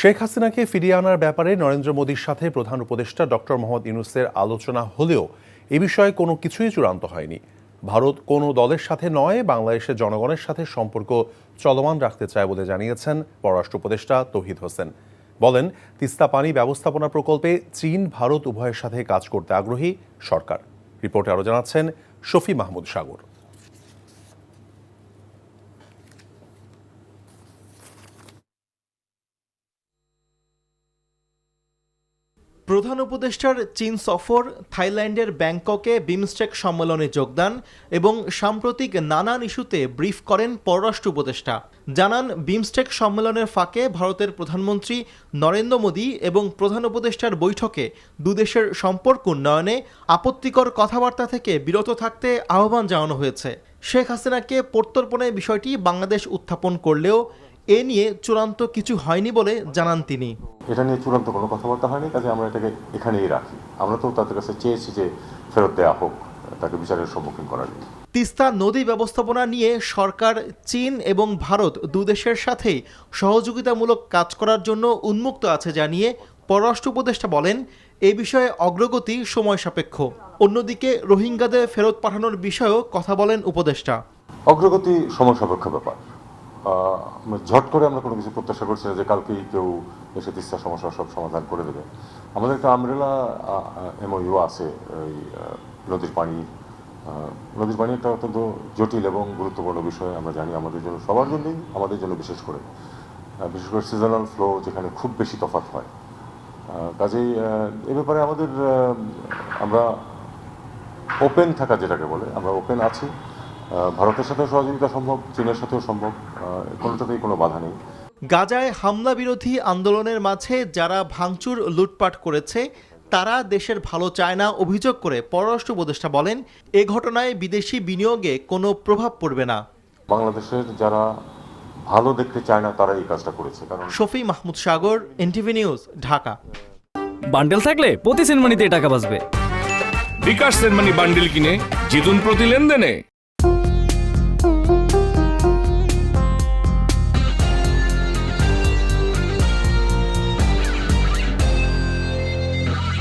শেখ হাসিনাকে ফিরিয়ে আনার ব্যাপারে নরেন্দ্র মোদীর সাথে প্রধান উপদেষ্টা ডক্টর মোহাম্মদ ইউনূসের আলোচনা হলেও এ বিষয়ে কোনো কিছুই চূড়ান্ত হয়নি। ভারত কোনো দলের সাথে নয়, বাংলাদেশের জনগণের সাথে সম্পর্ক চলমান রাখতে চায় বলে জানিয়েছেন পররাষ্ট্র উপদেষ্টা তৌহিদ হোসেন। বলেন, তিস্তা পানি ব্যবস্থাপনা প্রকল্পে চীন ভারত উভয়ের সাথে কাজ করতে আগ্রহী সরকার। রিপোর্টে আরও জানাচ্ছেন শফি মাহমুদ সাগর। প্রধান উপদেষ্টার চীন সফর, থাইল্যান্ডের ব্যাংককে বিমস্টেক সম্মেলনে যোগদান এবং সাম্প্রতিক নানান ইস্যুতে ব্রিফ করেন পররাষ্ট্র উপদেষ্টা। জানান, বিমস্টেক সম্মেলনের ফাঁকে ভারতের প্রধানমন্ত্রী নরেন্দ্র মোদী এবং প্রধান উপদেষ্টার বৈঠকে দুদেশের সম্পর্ক উন্নয়নে আপত্তিকর কথাবার্তা থেকে বিরত থাকতে আহ্বান জানানো হয়েছে। শেখ হাসিনাকে প্রত্যর্পণের বিষয়টি বাংলাদেশ উত্থাপন করলেও এ নিয়ে চূড়ান্ত কিছু হয়নি বলে জানান তিনি। এটা নিয়ে চূড়ান্ত কোনো কথাবার্তা হয়নি, কাজে আমরা এটাকে এখানেই রাখি। আমরা তো তাদের কাছে চেয়েছি যে ফেরত দেওয়া হোক, তাকে বিচারের সম্মুখীন করার জন্য। তিস্তা নদী ব্যবস্থাপনা নিয়ে সরকার চীন এবং ভারত দুদেশের সাথেই সহযোগিতামূলক কাজ করার জন্য উন্মুক্ত আছে জানিয়ে পররাষ্ট্র উপদেষ্টা বলেন, এ বিষয়ে অগ্রগতি সময় সাপেক্ষ। অন্যদিকে রোহিঙ্গাদের ফেরত পাঠানোর বিষয়েও কথা বলেন উপদেষ্টা। অগ্রগতি সময় সাপেক্ষ ব্যাপার। ঝট করে আমরা কোনো কিছু প্রত্যাশা করছি না যে কালকেই কেউ এসে তিস্তা সমস্যার সব সমাধান করে দেবে। আমাদের একটা আমরেলা এমওইউ আছে। এই নদীর পানি একটা অত্যন্ত জটিল এবং গুরুত্বপূর্ণ বিষয়। আমরা জানি আমাদের জন্য, সবার জন্যই, আমাদের জন্য বিশেষ করে সিজনাল ফ্লো যেখানে খুব বেশি তফাৎ হয়। কাজেই এ ব্যাপারে আমরা ওপেন থাকা, যেটাকে বলে, আমরা ওপেন আছি। ভারতের সাথেও সহযোগিতা সম্ভব, চীনের সাথেও সম্ভব, কোনোটাতেই কোনো বাধা নেই। গাজায় হামলা বিরোধী আন্দোলনের মাঝে যারা ভাঙচুর, লুটপাট করেছে তারা দেশের ভালো চায় না অভিযোগ করে পররাষ্ট্র উপদেষ্টা বলেন, এ ঘটনায় বিদেশি বিনিয়োগে কোনো প্রভাব পড়বে না। বাংলাদেশের যারা ভালো দেখতে চায় না তারা এই কাজটা করেছে। কারণ শফি মাহমুদ সাগর, এনটিভি নিউজ, ঢাকা। বান্ডেল থাকলে প্রতি সেনমানিতে টাকা বাঁচবে। বিকাশ সেনমানি বান্ডেল কিনে জিতুন প্রতি লেনদেনে।